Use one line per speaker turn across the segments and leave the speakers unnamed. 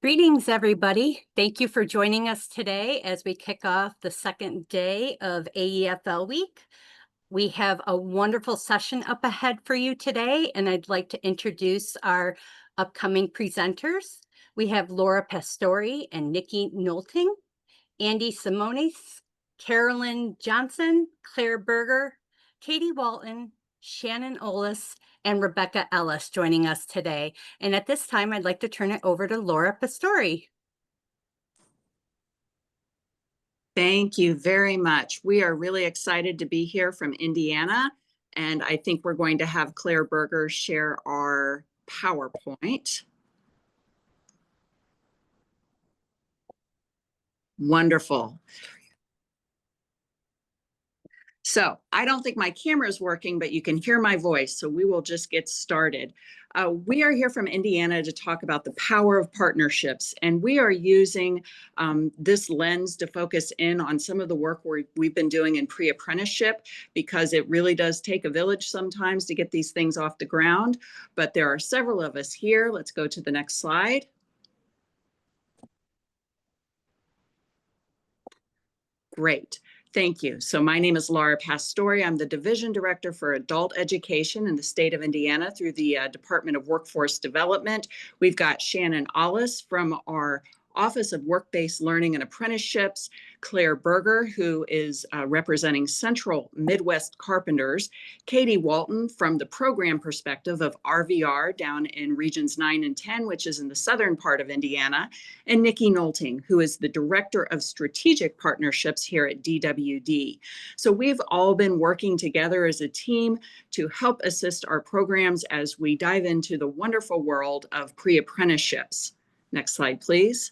Greetings, everybody. Thank you for joining us today as we kick off the second day of AEFL Week. We have a wonderful session up ahead for you today, and I'd like to introduce our upcoming presenters. We have Lara Pastore and Nickie Nolting, Andy Semones, Carolyn Johnson, Claire Berger, Katie Walton, Shannon Ollis, and Rebecca Ellis joining us today. And at this time, I'd like to turn it over to Lara Pastore.
Thank you very much. We are really excited to be here from Indiana, and I think we're going to have Claire Berger share our PowerPoint. Wonderful. So I don't think my camera is working, but you can hear my voice, so we will just get started. We are here from Indiana to talk about the power of partnerships, and we are using this lens to focus in on some of the work we've been doing in pre-apprenticeship, because it really does take a village sometimes to get these things off the ground. But there are several of us here. Let's go to the next slide. Great. Thank you. So my name is Lara Pastore. I'm the Division Director for Adult Education in the state of Indiana through the Department of Workforce Development. We've got Shannon Ollis from our Office of Work-Based Learning and Apprenticeships, Claire Berger, who is representing Central Midwest Carpenters, Katie Walton from the program perspective of RVR down in Regions 9 and 10, which is in the southern part of Indiana, and Nickie Nolting, who is the Director of Strategic Partnerships here at DWD. So we've all been working together as a team to help assist our programs as we dive into the wonderful world of pre-apprenticeships. Next slide, please.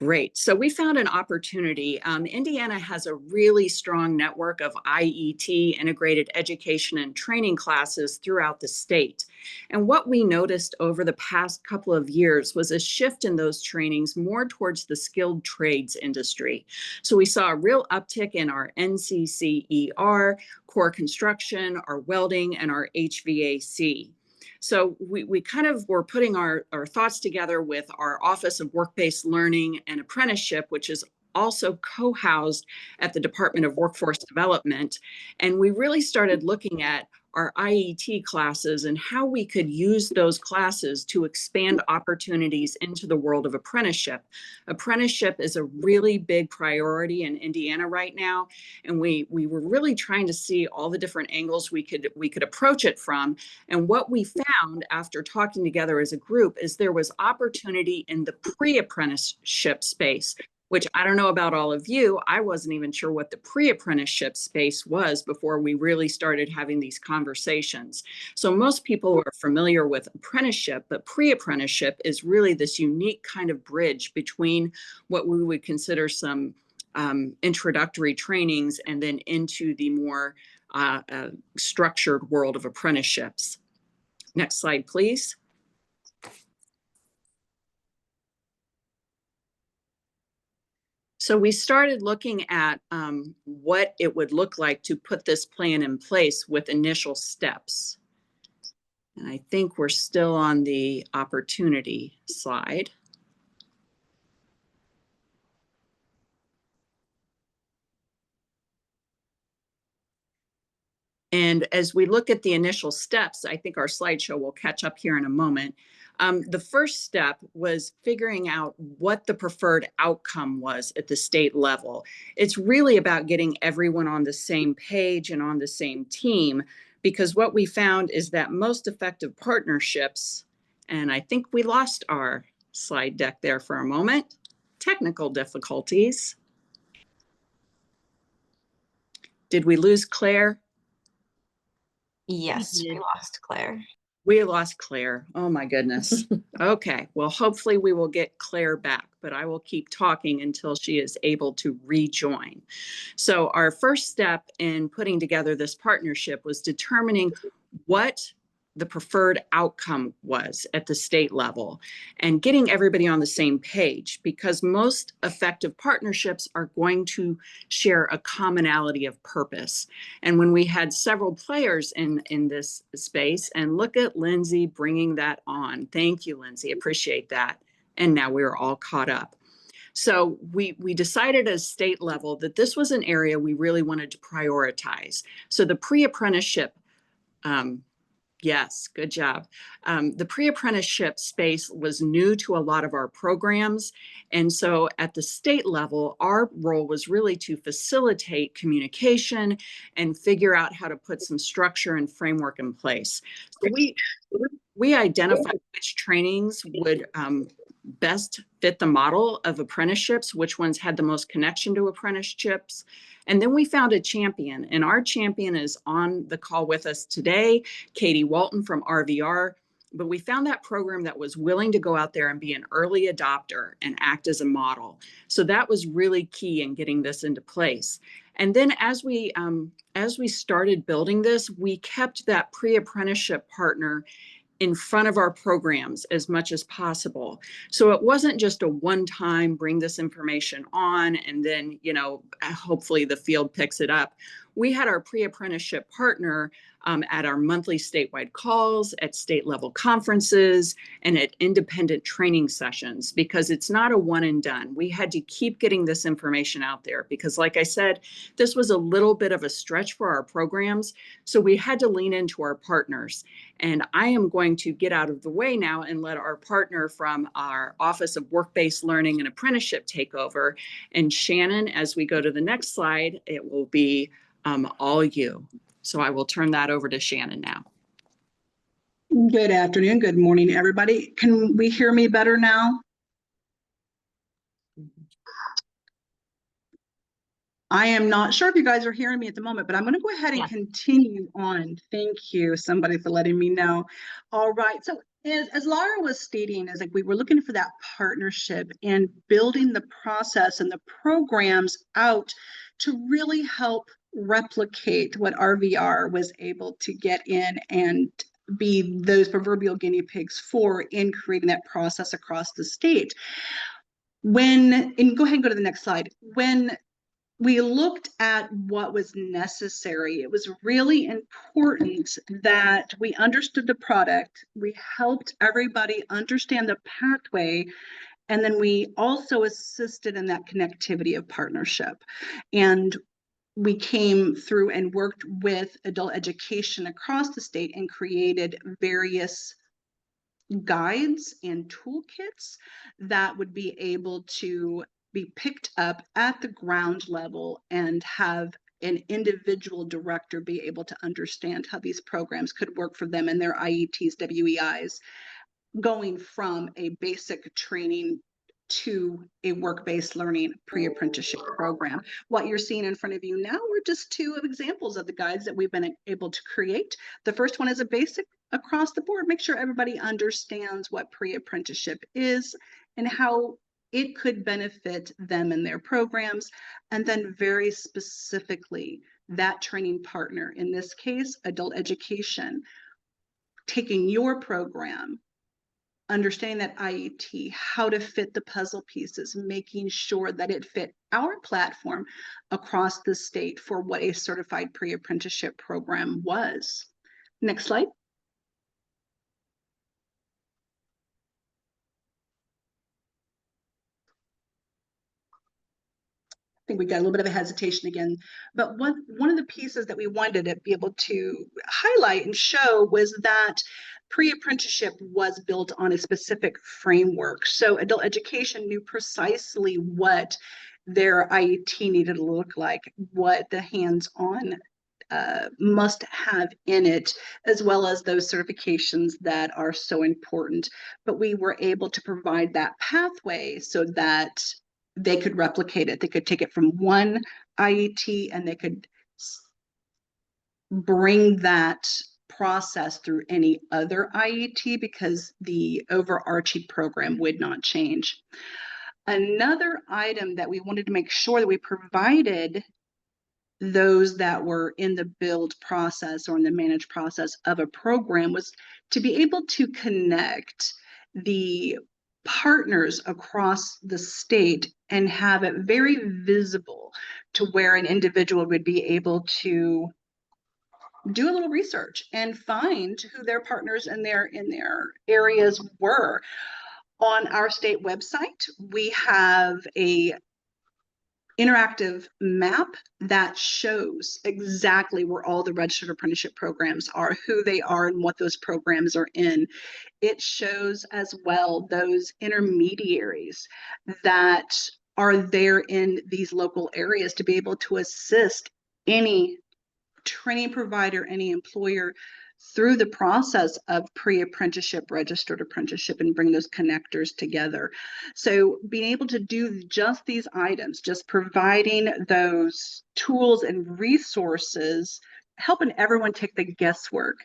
Great. So we found an opportunity. Indiana has a really strong network of IET, integrated education and training classes throughout the state. And what we noticed over the past couple of years was a shift in those trainings more towards the skilled trades industry. So we saw a real uptick in our NCCER, core construction, our welding, and our HVAC. So we kind of were putting our thoughts together with our Office of Work-Based Learning and Apprenticeship, which is also co-housed at the Department of Workforce Development. And we really started looking at our IET classes and how we could use those classes to expand opportunities into the world of apprenticeship. Apprenticeship is a really big priority in Indiana right now, and we were really trying to see all the different angles we could approach it from. And what we found after talking together as a group is there was opportunity in the pre-apprenticeship space, which I don't know about all of you. I wasn't even sure what the pre-apprenticeship space was before we really started having these conversations. So most people are familiar with apprenticeship, but pre-apprenticeship is really this unique kind of bridge between what we would consider some introductory trainings and then into the more structured world of apprenticeships. Next slide, please. So we started looking at what it would look like to put this plan in place with initial steps. And I think we're still on the opportunity slide. And as we look at the initial steps, I think our slideshow will catch up here in a moment. The first step was figuring out what the preferred outcome was at the state level. It's really about getting everyone on the same page and on the same team, because what we found is that most effective partnerships, and I think we lost our slide deck there for a moment, technical difficulties. Did we lose Claire?
Yes, we lost Claire.
We lost Claire. Oh my goodness. Okay, well, hopefully we will get Claire back, but I will keep talking until she is able to rejoin. So our first step in putting together this partnership was determining what the preferred outcome was at the state level and getting everybody on the same page, because most effective partnerships are going to share a commonality of purpose. And when we had several players in this space, and look at Lindsay bringing that on. Thank you, Lindsay. Appreciate that. And now we're all caught up. So we decided at state level that this was an area we really wanted to prioritize. So the pre-apprenticeship, yes, good job. The pre-apprenticeship space was new to a lot of our programs. And so at the state level, our role was really to facilitate communication and figure out how to put some structure and framework in place. So we identified which trainings would best fit the model of apprenticeships, which ones had the most connection to apprenticeships. And then we found a champion, and our champion is on the call with us today, Katie Walton from RVR. But we found that program that was willing to go out there and be an early adopter and act as a model. So that was really key in getting this into place. And then as we started building this, we kept that pre-apprenticeship partner in front of our programs as much as possible. So it wasn't just a one-time bring this information on and then, you know, hopefully the field picks it up. We had our pre-apprenticeship partner at our monthly statewide calls, at state level conferences, and at independent training sessions, because it's not a one and done. We had to keep getting this information out there because, like I said, this was a little bit of a stretch for our programs. So we had to lean into our partners. And I am going to get out of the way now and let our partner from our Office of Work-Based Learning and Apprenticeship take over. And Shannon, as we go to the next slide, it will be all you. So I will turn that over to Shannon now.
Good afternoon, good morning, everybody. Can we hear me better now? I am not sure if you guys are hearing me at the moment, but I'm going to go ahead and continue on. Thank you, somebody, for letting me know. All right, so as Lara was stating, is like we were looking for that partnership and building the process and the programs out to really help replicate what RVR was able to get in and be those proverbial guinea pigs for in creating that process across the state. And go ahead and go to the next slide. When we looked at what was necessary, it was really important that we understood the product, we helped everybody understand the pathway, and then we also assisted in that connectivity of partnership. And we came through and worked with adult education across the state and created various guides and toolkits that would be able to be picked up at the ground level and have an individual director be able to understand how these programs could work for them and their IETs, WEIs, going from a basic training to a work-based learning pre-apprenticeship program. What you're seeing in front of you now are just two examples of the guides that we've been able to create. The first one is a basic across the board. Make sure everybody understands what pre-apprenticeship is and how it could benefit them in their programs. And then very specifically, that training partner, in this case, adult education, taking your program, understanding that IET, how to fit the puzzle pieces, making sure that it fit our platform across the state for what a certified pre-apprenticeship program was. Next slide. I think we got a little bit of a hesitation again, but one of the pieces that we wanted to be able to highlight and show was that pre-apprenticeship was built on a specific framework. So adult education knew precisely what their IET needed to look like, what the hands-on must have in it, as well as those certifications that are so important. But we were able to provide that pathway so that they could replicate it. They could take it from one IET and they could bring that process through any other IET because the overarching program would not change. Another item that we wanted to make sure that we provided those that were in the build process or in the manage process of a program was to be able to connect the partners across the state and have it very visible to where an individual would be able to do a little research and find who their partners in their areas were. On our state website, we have a interactive map that shows exactly where all the registered apprenticeship programs are, who they are, and what those programs are in. It shows as well those intermediaries that are there in these local areas to be able to assist any training provider, any employer through the process of pre-apprenticeship, registered apprenticeship, and bring those connectors together. So being able to do just these items, just providing those tools and resources, helping everyone take the guesswork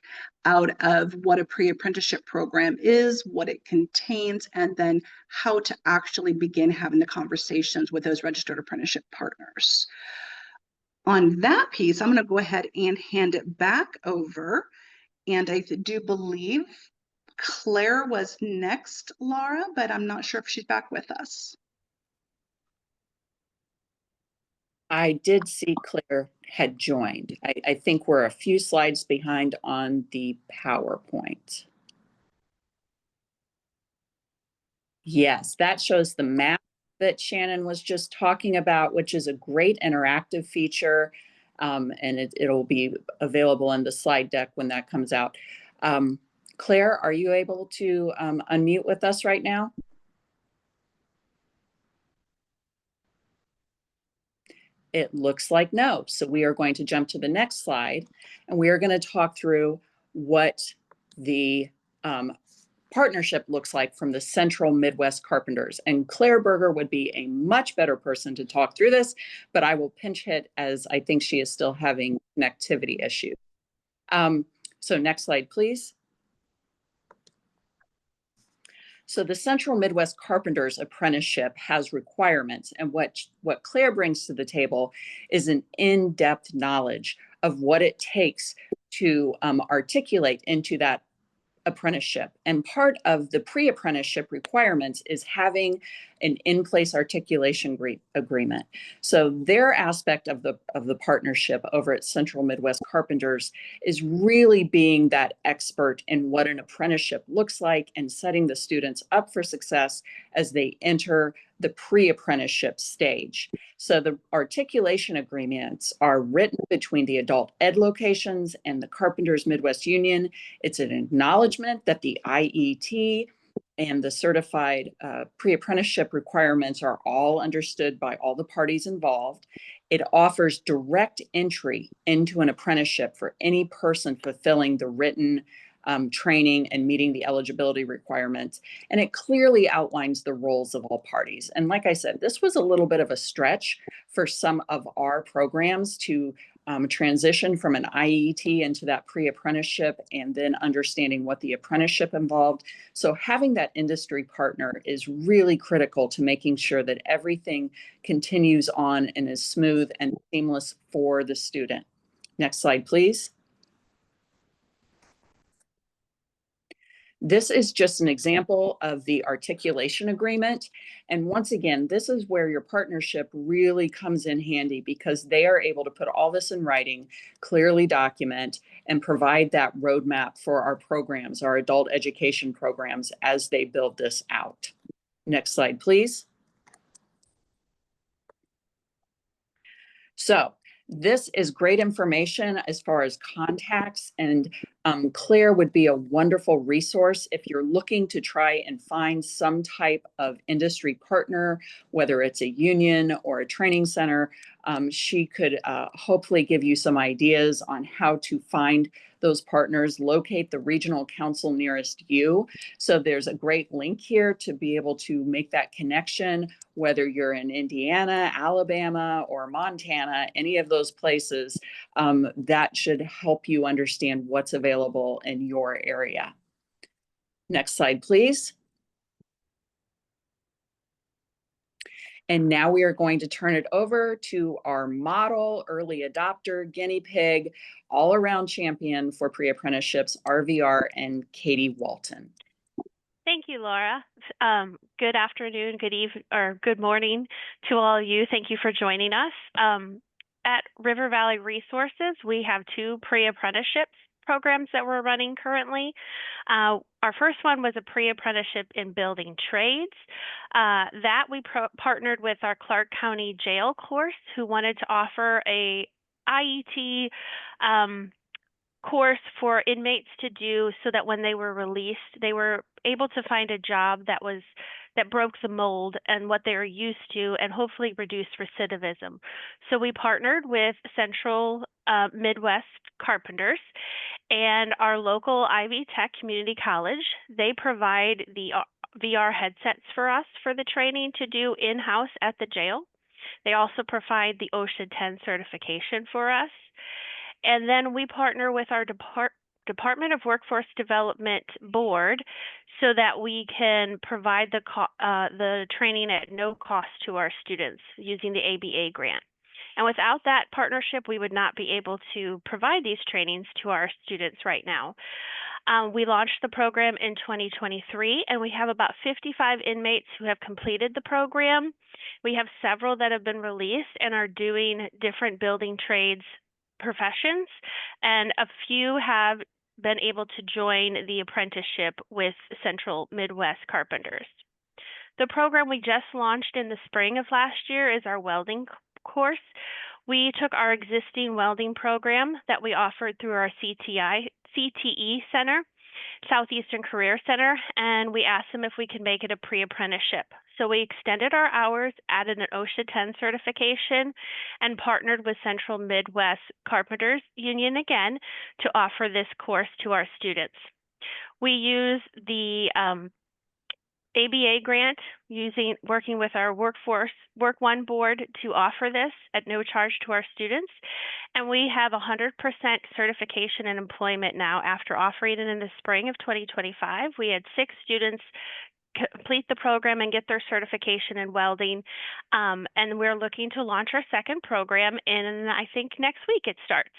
out of what a pre-apprenticeship program is, what it contains, and then how to actually begin having the conversations with those registered apprenticeship partners. On that piece, I'm going to go ahead and hand it back over. And I do believe Claire was next, Lara, but I'm not sure if she's back with us.
I did see Claire had joined. I think we're a few slides behind on the PowerPoint. Yes, that shows the map that Shannon was just talking about, which is a great interactive feature. And it'll be available in the slide deck when that comes out. Claire, are you able to unmute with us right now? It looks like no. So we are going to jump to the next slide, and we are going to talk through what the partnership looks like from the Central Midwest Carpenters. And Claire Berger would be a much better person to talk through this, but I will pinch hit as I think she is still having connectivity issues. So next slide, please. So the Central Midwest Carpenters Apprenticeship has requirements, and what Claire brings to the table is an in-depth knowledge of what it takes to articulate into that apprenticeship. And part of the pre-apprenticeship requirements is having an in-place articulation agreement. So their aspect of the partnership over at Central Midwest Carpenters is really being that expert in what an apprenticeship looks like and setting the students up for success as they enter the pre-apprenticeship stage. So the articulation agreements are written between the adult ed locations and the Carpenters Midwest Union. It's an acknowledgement that the IET and the certified pre-apprenticeship requirements are all understood by all the parties involved. It offers direct entry into an apprenticeship for any person fulfilling the written training and meeting the eligibility requirements. And it clearly outlines the roles of all parties. And like I said, this was a little bit of a stretch for some of our programs to transition from an IET into that pre-apprenticeship and then understanding what the apprenticeship involved. So having that industry partner is really critical to making sure that everything continues on and is smooth and seamless for the student. Next slide, please. This is just an example of the articulation agreement. And once again, this is where your partnership really comes in handy because they are able to put all this in writing, clearly document, and provide that roadmap for our programs, our adult education programs, as they build this out. Next slide, please. So this is great information as far as contacts, and Claire would be a wonderful resource if you're looking to try and find some type of industry partner, whether it's a union or a training center. She could hopefully give you some ideas on how to find those partners, locate the regional council nearest you. So there's a great link here to be able to make that connection, whether you're in Indiana, Alabama, or Montana, any of those places, that should help you understand what's available in your area. Next slide, please. And now we are going to turn it over to our model, early adopter, guinea pig, all around champion for pre-apprenticeships, RVR, and Katie Walton.
Thank you, Laura. Good afternoon, good evening, or good morning to all of you. Thank you for joining us. At River Valley Resources, we have 2 pre-apprenticeships programs that we're running currently. Our first one was a pre-apprenticeship in building trades. That we partnered with our Clark County Jail course, who wanted to offer a IET course for inmates to do so that when they were released, they were able to find a job that broke the mold and what they were used to, and hopefully reduce recidivism. So we partnered with Central Midwest Carpenters and our local Ivy Tech Community College. They provide the VR headsets for us for the training to do in-house at the jail. They also provide the OSHA 10 certification for us. And then we partner with our Department of Workforce Development Board so that we can provide the training at no cost to our students using the ABA grant. And without that partnership, we would not be able to provide these trainings to our students right now. We launched the program in 2023, and we have about 55 inmates who have completed the program. We have several that have been released and are doing different building trades professions, and a few have been able to join the apprenticeship with Central Midwest Carpenters. The program we just launched in the spring of last year is our welding course. We took our existing welding program that we offered through our CTE Center, Southeastern Career Center, and we asked them if we could make it a pre-apprenticeship. So we extended our hours, added an OSHA 10 certification, and partnered with Central Midwest Carpenters Union again to offer this course to our students. We use the ABA grant, working with our Work One board to offer this at no charge to our students. And we have 100% certification and employment now after offering it in the spring of 2025. We had 6 students complete the program and get their certification in welding. And we're looking to launch our second program in, I think, next week it starts.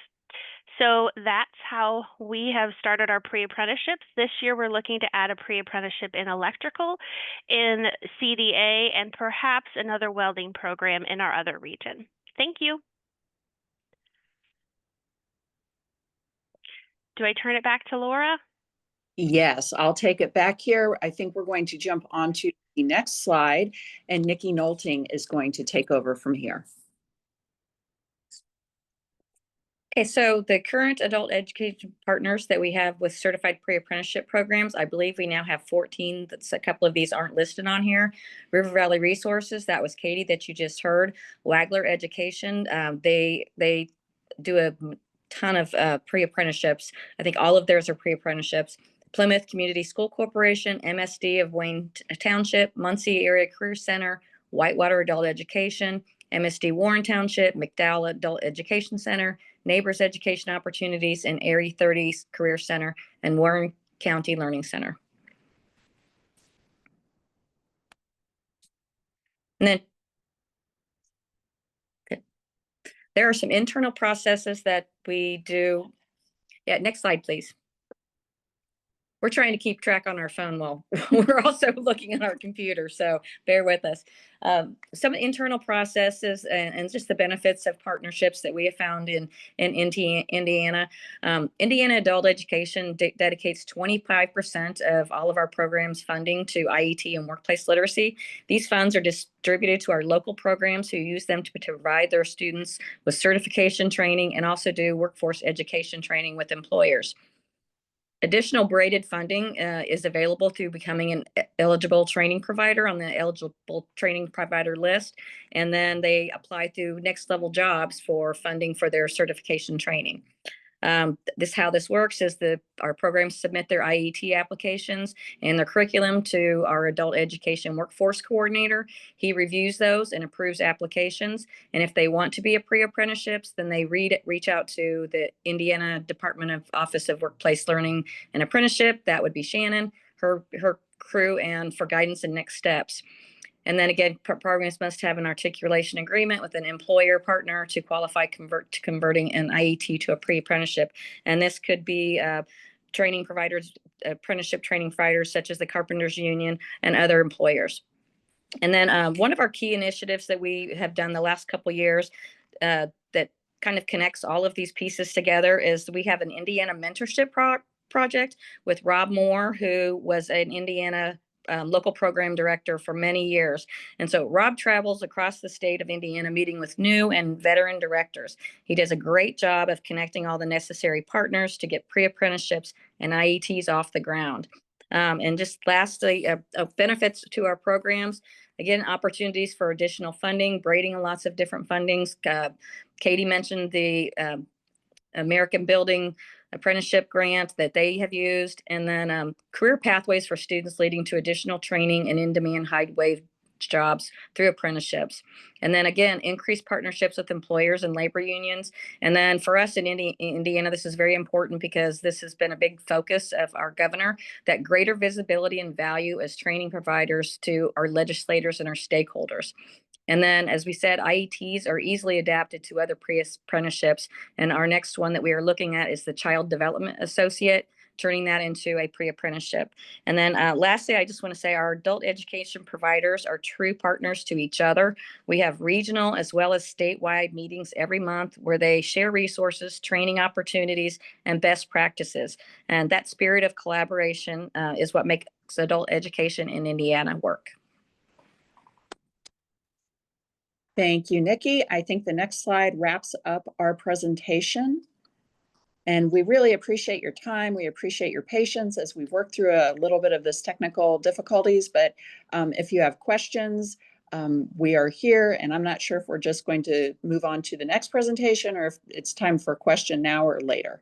So that's how we have started our pre-apprenticeships. This year, we're looking to add a pre-apprenticeship in electrical, in CDA, and perhaps another welding program in our other region. Thank you. Do I turn it back to Laura?
Yes, I'll take it back here. I think we're going to jump onto the next slide, and Nickie Nolting is going to take over from here.
Okay, so the current adult education partners that we have with certified pre-apprenticeship programs, I believe we now have 14. That's a couple of these aren't listed on here. River Valley Resources, that was Katie that you just heard. Wagler Education, they do a ton of pre-apprenticeships. I think all of theirs are pre-apprenticeships. Plymouth Community School Corporation, MSD of Wayne Township, Muncie Area Career Center, Whitewater Adult Education, MSD Warren Township, McDowell Adult Education Center, Neighbors Education Opportunities, and Erie 30 Career Center, and Warren County Learning Center. And then there are some internal processes that we do. Yeah, next slide, please. We're trying to keep track on our phone while we're also looking at our computer, so bear with us. Some internal processes and just the benefits of partnerships that we have found in Indiana. Indiana Adult Education dedicates 25% of all of our programs funding to IET and workplace literacy. These funds are distributed to our local programs who use them to provide their students with certification training and also do workforce education training with employers. Additional braided funding is available through becoming an eligible training provider on the eligible training provider list. And then they apply through Next Level Jobs for funding for their certification training. How this works is our programs submit their IET applications and their curriculum to our adult education workforce coordinator. He reviews those and approves applications. And if they want to be a pre-apprenticeships, then they reach out to the Indiana Department of Office of Workplace Learning and Apprenticeship. That would be Shannon, her crew, and for guidance and next steps. And then again, programs must have an articulation agreement with an employer partner to qualify converting an IET to a pre-apprenticeship. And this could be training providers, apprenticeship training providers such as the Carpenters Union and other employers. And then one of our key initiatives that we have done the last couple of years that kind of connects all of these pieces together is we have an Indiana mentorship project with Rob Moore, who was an Indiana local program director for many years. And so Rob travels across the state of Indiana, meeting with new and veteran directors. He does a great job of connecting all the necessary partners to get pre-apprenticeships and IETs off the ground. And just lastly, benefits to our programs. Again, opportunities for additional funding, braiding lots of different fundings. Katie mentioned the American Building Apprenticeship Grant that they have used, and then career pathways for students leading to additional training and in-demand high-wage jobs through apprenticeships. And then again, increased partnerships with employers and labor unions. And then for us in Indiana, this is very important because this has been a big focus of our governor, that greater visibility and value as training providers to our legislators and our stakeholders. And then, as we said, IETs are easily adapted to other pre-apprenticeships. And our next one that we are looking at is the Child Development Associate, turning that into a pre-apprenticeship. And then lastly, I just want to say our adult education providers are true partners to each other. We have regional as well as statewide meetings every month where they share resources, training opportunities, and best practices. And that spirit of collaboration is what makes adult education in Indiana work.
Thank you, Nickie. I think the next slide wraps up our presentation. And we really appreciate your time. We appreciate your patience as we work through a little bit of this technical difficulties. But if you have questions, we are here. And I'm not sure if we're just going to move on to the next presentation or if it's time for a question now or later.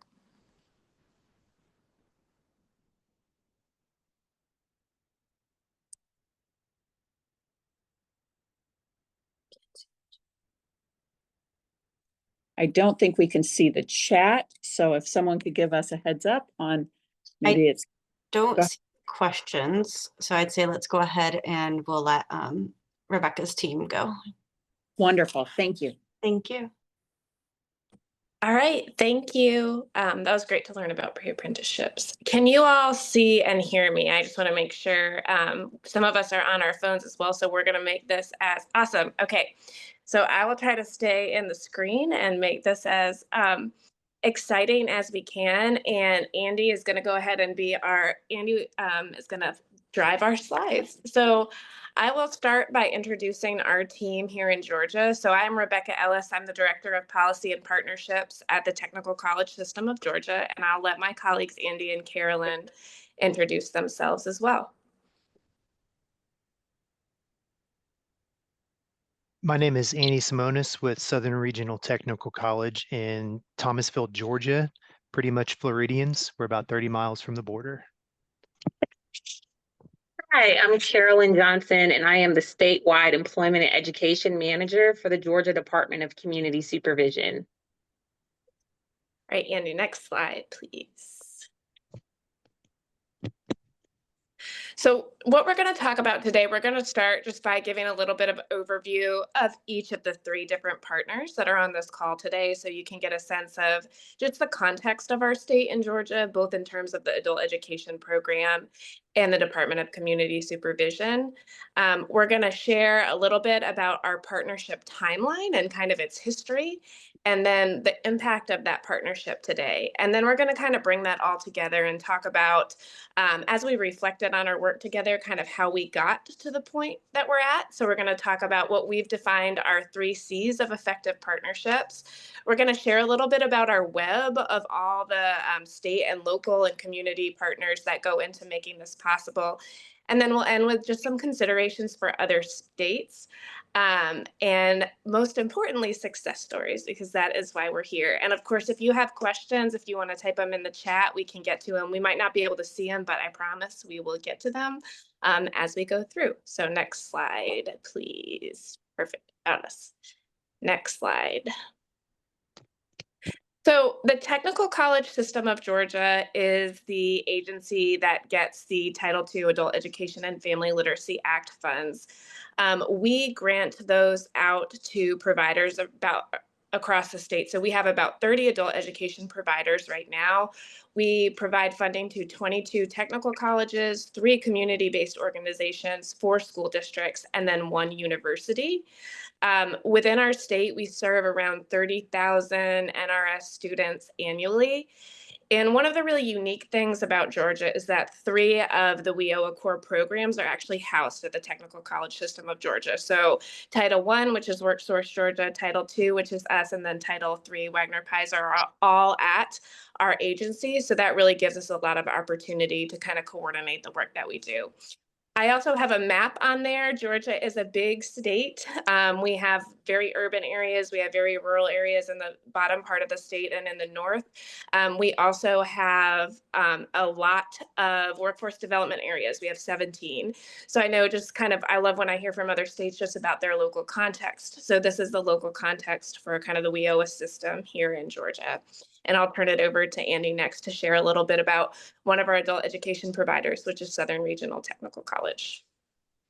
I don't think we can see the chat. So if someone could give us a heads up on maybe it's.
Don't see questions. So I'd say let's go ahead and we'll let Rebecca's team go.
Wonderful. Thank you.
Thank you.
All right, thank you. That was great to learn about pre-apprenticeships. Can you all see and hear me? I just want to make sure. Some of us are on our phones as well, so we're going to make this as awesome. Okay, so I will try to stay in the screen and make this as exciting as we can. And Andy is going to go ahead and be Andy is going to drive our slides. So I will start by introducing our team here in Georgia. So I'm Rebecca Ellis. I'm the Director of Policy and Partnerships at the Technical College System of Georgia, and I'll let my colleagues Andy and Carolyn introduce themselves as well.
My name is Andy Semones with Southern Regional Technical College in Thomasville, Georgia, pretty much Floridians. We're about 30 miles from the border.
Hi, I'm Carolyn Johnson, and I am the statewide employment and education manager for the Georgia Department of Community Supervision.
All right, Andy, next slide, please. So what we're going to talk about today, we're going to start just by giving a little bit of overview of each of the 3 different partners that are on this call today, so you can get a sense of just the context of our state in Georgia, both in terms of the adult education program and the Department of Community Supervision. We're going to share a little bit about our partnership timeline and kind of its history, and then the impact of that partnership today. And then we're going to kind of bring that all together and talk about, as we reflected on our work together, kind of how we got to the point that we're at. So we're going to talk about what we've defined our 3 C's of effective partnerships. We're going to share a little bit about our web of all the state and local and community partners that go into making this possible. And then we'll end with just some considerations for other states. And most importantly, success stories, because that is why we're here. And of course, if you have questions, if you want to type them in the chat, we can get to them. We might not be able to see them, but I promise we will get to them as we go through. So next slide, please. Perfect. Ollis. Next slide. So the Technical College System of Georgia is the agency that gets the Title II Adult Education and Family Literacy Act funds. We grant those out to providers across the state. So we have about 30 adult education providers right now. We provide funding to 22 technical colleges, 3 community-based organizations, 4 school districts, and then 1 university. Within our state, we serve around 30,000 NRS students annually. And one of the really unique things about Georgia is that 3 of the WIOA core programs are actually housed at the Technical College System of Georgia. So Title I, which is WorkSource Georgia, Title II, which is us, and then Title III, Wagner Pies, are all at our agency. So that really gives us a lot of opportunity to kind of coordinate the work that we do. I also have a map on there. Georgia is a big state. We have very urban areas. We have very rural areas in the bottom part of the state and in the north. We also have a lot of workforce development areas. We have 17. So I know just kind of, I love when I hear from other states just about their local context. So this is the local context for kind of the WIOA system here in Georgia. And I'll turn it over to Andy next to share a little bit about one of our adult education providers, which is Southern Regional Technical College.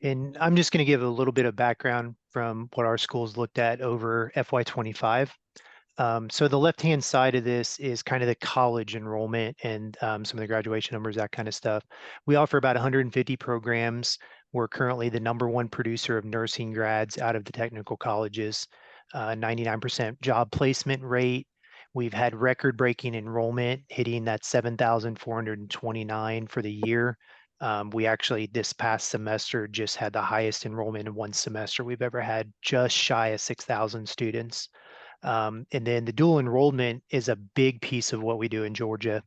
And I'm just going to give a little bit of background from what our schools looked at over FY25. So the left-hand side of this is kind of the college enrollment and some of the graduation numbers, that kind of stuff. We offer about 150 programs. We're currently the #1 producer of nursing grads out of the technical colleges, 99% job placement rate. We've had record-breaking enrollment, hitting that 7,429 for the year. We actually, this past semester, just had the highest enrollment in one semester we've ever had, just shy of 6,000 students. And then the dual enrollment is a big piece of what we do in Georgia.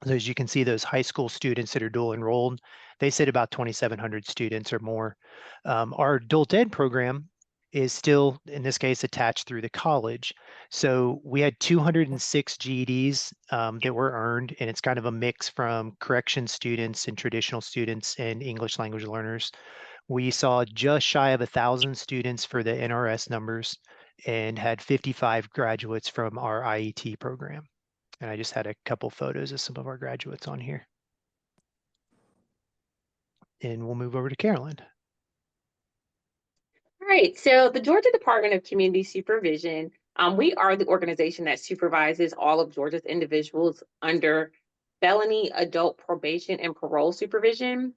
So as you can see, those high school students that are dual enrolled, they sit about 2,700 students or more. Our adult ed program is still, in this case, attached through the college. So we had 206 GEDs that were earned, and it's kind of a mix from correction students and traditional students and English language learners. We saw just shy of 1,000 students for the NRS numbers and had 55 graduates from our IET program. And I just had a couple photos of some of our graduates on here. And we'll move over to Carolyn.
All right, so the Georgia Department of Community Supervision, we are the organization that supervises all of Georgia's individuals under felony adult probation and parole supervision.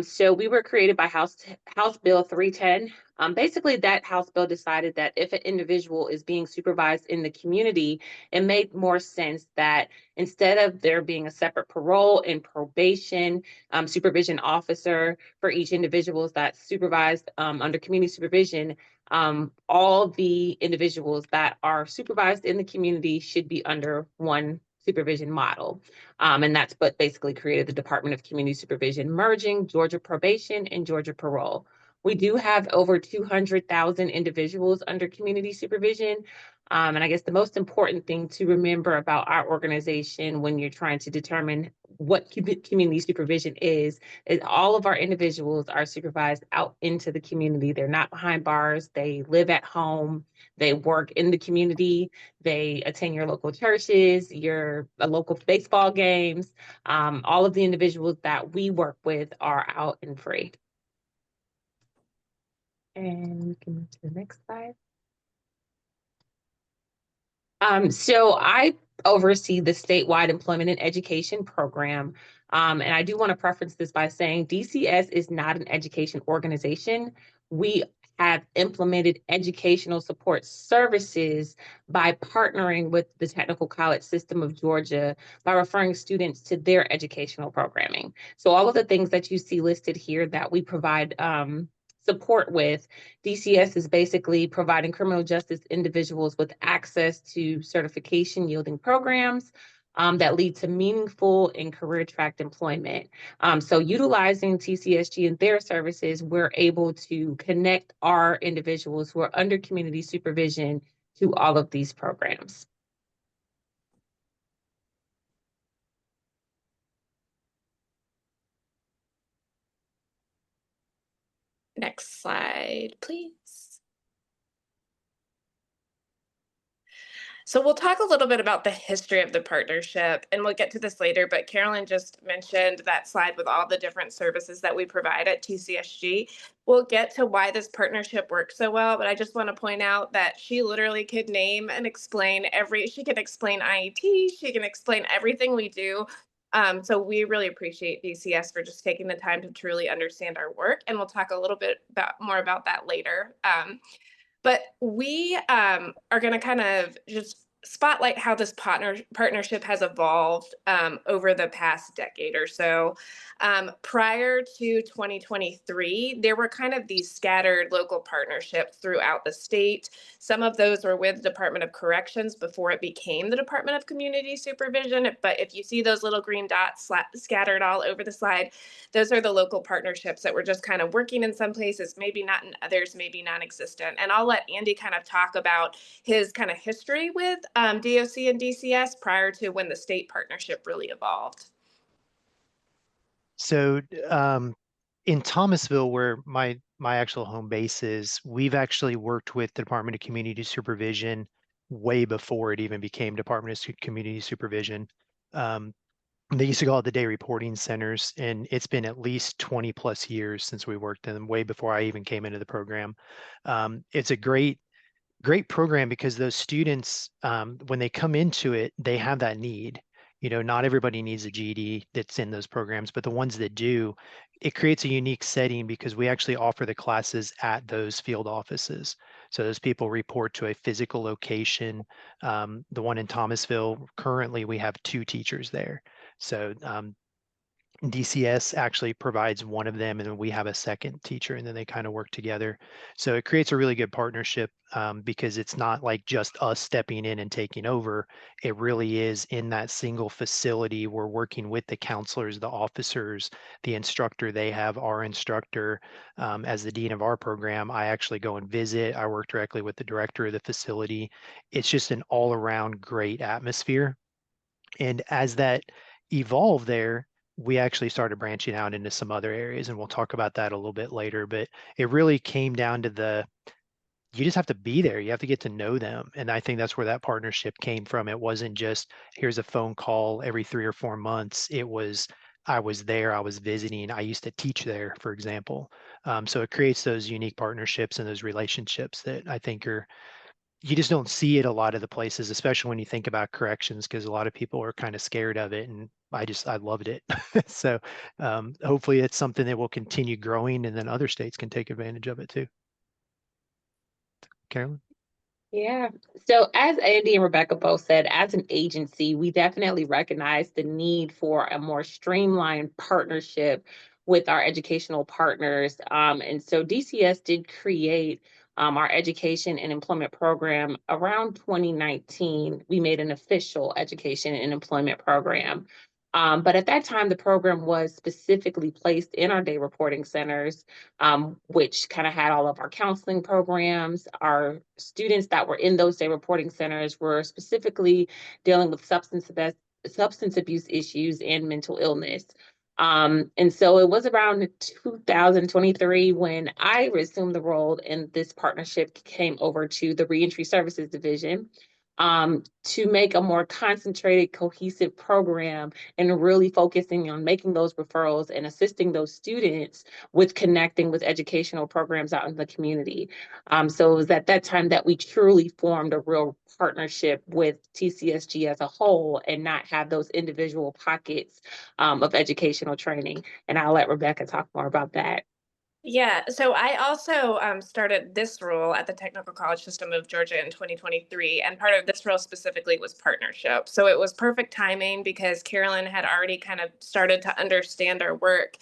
So we were created by House Bill 310. Basically, that House bill decided that if an individual is being supervised in the community, it made more sense that instead of there being a separate parole and probation supervision officer for each individual that's supervised under community supervision, all the individuals that are supervised in the community should be under one supervision model. And that's what basically created the Department of Community Supervision, merging Georgia Probation and Georgia Parole. We do have over 200,000 individuals under community supervision. And I guess the most important thing to remember about our organization when you're trying to determine what community supervision is all of our individuals are supervised out into the community. They're not behind bars. They live at home. They work in the community. They attend your local churches, your local baseball games. All of the individuals that we work with are out and free. And we can move to the next slide. So I oversee the statewide employment and education program. And I do want to preface this by saying DCS is not an education organization. We have implemented educational support services by partnering with the Technical College System of Georgia by referring students to their educational programming. So all of the things that you see listed here that we provide support with, DCS is basically providing criminal justice individuals with access to certification yielding programs that lead to meaningful and career tracked employment. So utilizing TCSG and their services, we're able to connect our individuals who are under community supervision to all of these programs.
Next slide, please. So we'll talk a little bit about the history of the partnership, and we'll get to this later, but Carolyn just mentioned that slide with all the different services that we provide at TCSG. We'll get to why this partnership works so well, but I just want to point out that she literally could name and explain she can explain IET, she can explain everything we do. So we really appreciate DCS for just taking the time to truly understand our work, and we'll talk a little bit more about that later. But we are going to kind of just spotlight how this partnership has evolved over the past decade or so. Prior to 2023, there were kind of these scattered local partnerships throughout the state. Some of those were with the Department of Corrections before it became the Department of Community Supervision. But if you see those little green dots scattered all over the slide, those are the local partnerships that were just kind of working in some places, maybe not in others, maybe non-existent. And I'll let Andy kind of talk about his kind of history with DOC and DCS prior to when the state partnership really evolved.
So in Thomasville, where my actual home base is, we've actually worked with the Department of Community Supervision way before it even became Department of Community Supervision. They used to call it the Day Reporting Centers, and it's been at least 20 plus years since we worked in them, way before I even came into the program. It's a great program because those students, when they come into it, they have that need. You know, not everybody needs a GED that's in those programs, but the ones that do, it creates a unique setting because we actually offer the classes at those field offices. So those people report to a physical location. The one in Thomasville, currently we have 2 teachers there. So DCS actually provides one of them, and then we have a second teacher, and then they kind of work together. So it creates a really good partnership because it's not like just us stepping in and taking over. It really is in that single facility. We're working with the counselors, the officers, the instructor. They have our instructor. As the dean of our program, I actually go and visit. I work directly with the director of the facility. It's just an all-around great atmosphere. And as that evolved there, we actually started branching out into some other areas, and we'll talk about that a little bit later. But it really came down to you just have to be there. You have to get to know them. And I think that's where that partnership came from. It wasn't just, here's a phone call every 3 or 4 months. It was, I was there, I was visiting. I used to teach there, for example. So it creates those unique partnerships and those relationships that I think you just don't see it a lot of the places, especially when you think about corrections, because a lot of people are kind of scared of it. And I loved it. So hopefully it's something that will continue growing, and then other states can take advantage of it too. Carolyn?
Yeah. So as Andy and Rebecca both said, as an agency, we definitely recognize the need for a more streamlined partnership with our educational partners. And so DCS did create our education and employment program around 2019. We made an official education and employment program. But at that time, the program was specifically placed in our day reporting centers, which kind of had all of our counseling programs. Our students that were in those day reporting centers were specifically dealing with substance abuse issues and mental illness. And so it was around 2023 when I assumed the role, and this partnership came over to the Reentry Services Division to make a more concentrated, cohesive program and really focusing on making those referrals and assisting those students with connecting with educational programs out in the community. So it was at that time that we truly formed a real partnership with TCSG as a whole and not have those individual pockets of educational training. And I'll let Rebecca talk more about that.
Yeah, so I also started this role at the Technical College System of Georgia in 2023, and part of this role specifically was partnership. So it was perfect timing because Carolyn had already kind of started to understand our work,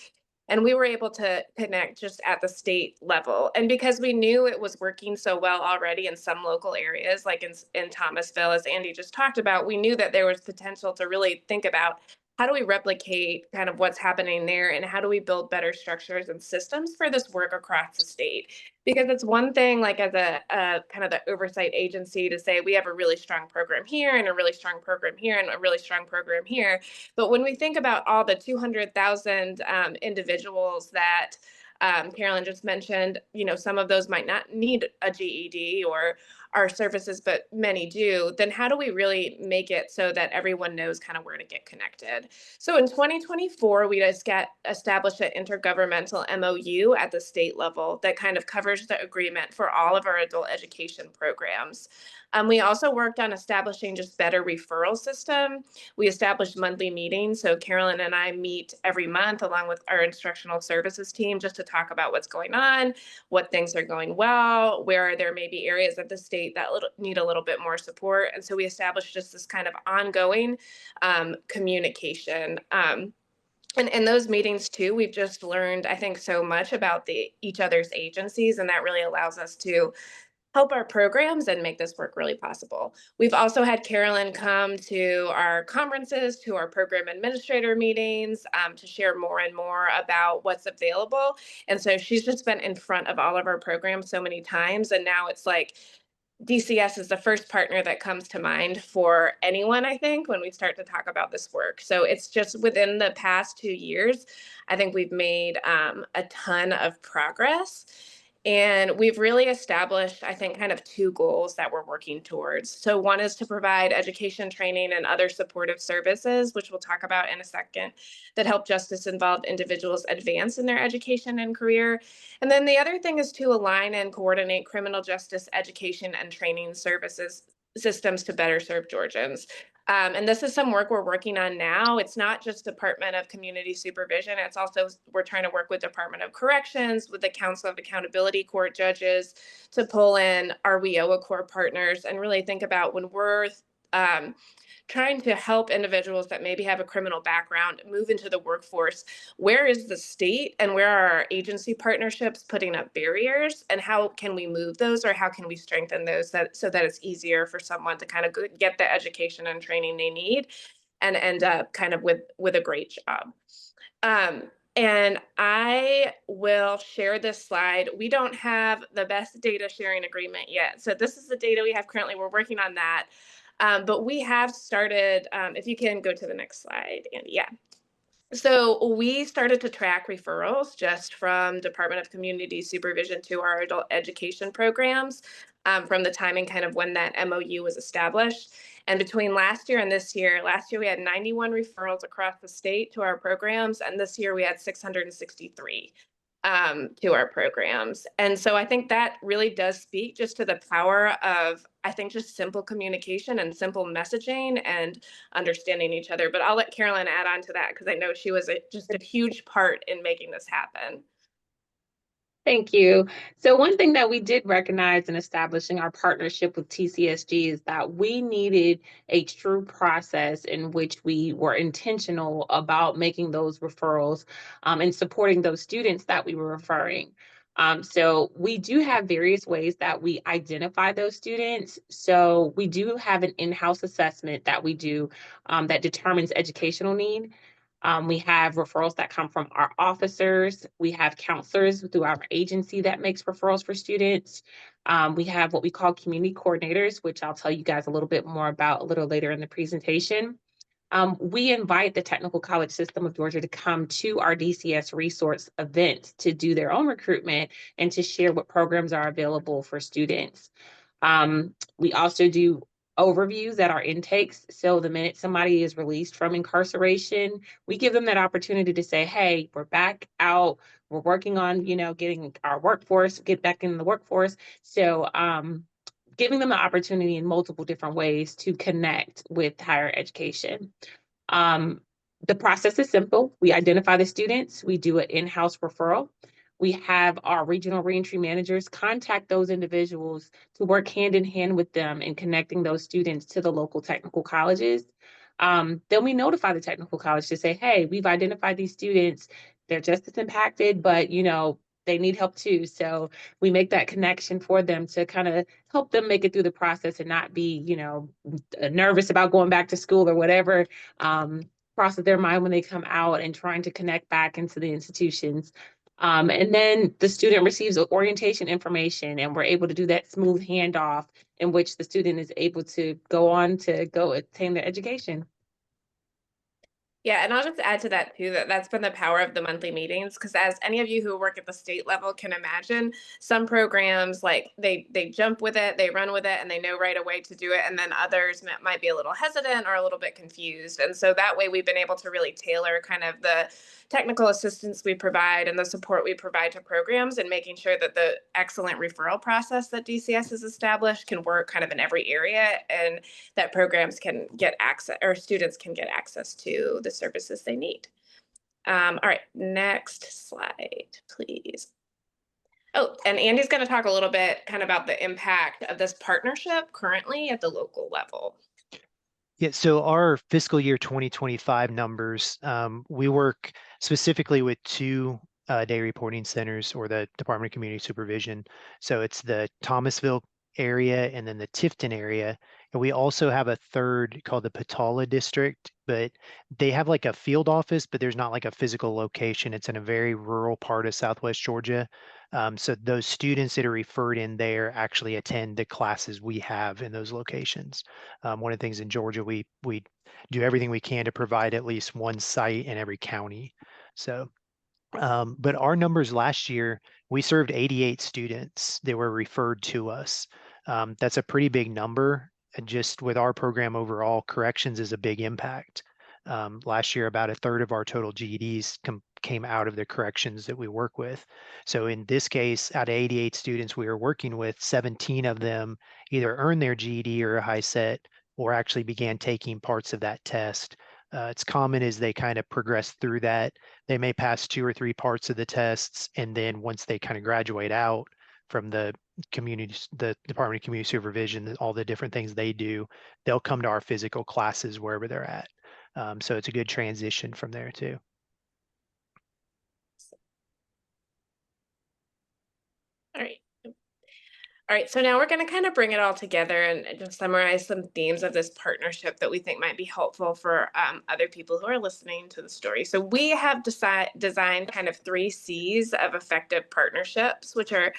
and we were able to connect just at the state level. And because we knew it was working so well already in some local areas, like in Thomasville, as Andy just talked about, we knew that there was potential to really think about how do we replicate kind of what's happening there, and how do we build better structures and systems for this work across the state? Because it's one thing, like as a kind of the oversight agency, to say we have a really strong program here and a really strong program here and a really strong program here. But when we think about all the 200,000 individuals that Carolyn just mentioned, some of those might not need a GED or our services, but many do, then how do we really make it so that everyone knows kind of where to get connected? So in 2024, we just established an intergovernmental MOU at the state level that kind of covers the agreement for all of our adult education programs. We also worked on establishing just better referral system. We established monthly meetings. So Carolyn and I meet every month along with our instructional services team just to talk about what's going on, what things are going well, where there may be areas of the state that need a little bit more support. And so we established just this kind of ongoing communication. And in those meetings too, we've just learned, I think, so much about each other's agencies, and that really allows us to help our programs and make this work really possible. We've also had Carolyn come to our conferences, to our program administrator meetings, to share more and more about what's available. And so she's just been in front of all of our programs so many times. And now it's like DCS is the first partner that comes to mind for anyone, I think, when we start to talk about this work. So it's just within the past 2 years, I think we've made a ton of progress. And we've really established, I think, kind of 2 goals that we're working towards. So one is to provide education, training, and other supportive services, which we'll talk about in a second, that help justice-involved individuals advance in their education and career. And then the other thing is to align and coordinate criminal justice education and training services systems to better serve Georgians. And this is some work we're working on now. It's not just Department of Community Supervision. It's also, we're trying to work with Department of Corrections, with the Council of Accountability Court judges to pull in our WIOA core partners and really think about when we're trying to help individuals that maybe have a criminal background move into the workforce. Where is the state and where are our agency partnerships putting up barriers, and how can we move those, or how can we strengthen those so that it's easier for someone to kind of get the education and training they need and end up kind of with a great job. And I will share this slide. We don't have the best data sharing agreement yet. So this is the data we have currently. We're working on that. But we have started, if you can go to the next slide, Andy, yeah. So we started to track referrals just from Department of Community Supervision to our adult education programs from the timing kind of when that MOU was established. And between last year and this year, last year we had 91 referrals across the state to our programs, and this year we had 663. To our programs. And so I think that really does speak just to the power of, I think, just simple communication and simple messaging and understanding each other. But I'll let Carolyn add on to that because I know she was just a huge part in making this happen.
Thank you. So one thing that we did recognize in establishing our partnership with TCSG is that we needed a true process in which we were intentional about making those referrals and supporting those students that we were referring. So we do have various ways that we identify those students. So we do have an in-house assessment that we do that determines educational need. We have referrals that come from our officers. We have counselors through our agency that makes referrals for students. We have what we call community coordinators, which I'll tell you guys a little bit more about a little later in the presentation. We invite the Technical College System of Georgia to come to our DCS resource event to do their own recruitment and to share what programs are available for students. We also do overviews at our intakes. So the minute somebody is released from incarceration, we give them that opportunity to say, hey, we're back out. We're working on, getting our workforce, get back in the workforce. So giving them the opportunity in multiple different ways to connect with higher education. The process is simple. We identify the students. We do an in-house referral. We have our regional reentry managers contact those individuals to work hand in hand with them in connecting those students to the local technical colleges. Then we notify the technical college to say, hey, we've identified these students. They're just as impacted, but they need help too. So we make that connection for them to kind of help them make it through the process and not be, nervous about going back to school or whatever crosses their mind when they come out, and trying to connect back into the institutions. And then the student receives orientation information, and we're able to do that smooth handoff in which the student is able to go on to go attain their education.
Yeah, and I'll just add to that too, that that's been the power of the monthly meetings, because as any of you who work at the state level can imagine, some programs like they jump with it, they run with it, and they know right away to do it, and then others might be a little hesitant or a little bit confused. And so that way we've been able to really tailor kind of the technical assistance we provide and the support we provide to programs, and making sure that the excellent referral process that DCS has established can work kind of in every area, and that programs can get access, or students can get access to the services they need. All right, next slide, please. Oh, and Andy's going to talk a little bit kind of about the impact of this partnership currently at the local level.
Yeah, so our fiscal year 2025 numbers, we work specifically with two day reporting centers, or the Department of Community Supervision. So it's the Thomasville area and then the Tifton area. And we also have a third called the Pastore district, but they have like a field office, but there's not like a physical location. It's in a very rural part of Southwest Georgia. So those students that are referred in there actually attend the classes we have in those locations. One of the things in Georgia, we do everything we can to provide at least one site in every county. So, but our numbers last year, we served 88 students that were referred to us. That's a pretty big number. And just with our program overall, corrections is a big impact. Last year, about a third of our total GEDs came out of the corrections that we work with. So in this case, out of 88 students we were working with, 17 of them either earned their GED or a high set, or actually began taking parts of that test. It's common as they kind of progress through that, they may pass 2 or 3 parts of the tests, and then once they kind of graduate out from the Department of Community Supervision, all the different things they do, they'll come to our physical classes wherever they're at. So it's a good transition from there too.
All right. All right, so now we're going to kind of bring it all together and just summarize some themes of this partnership that we think might be helpful for other people who are listening to the story. So we have designed kind of 3 C's of effective partnerships, which are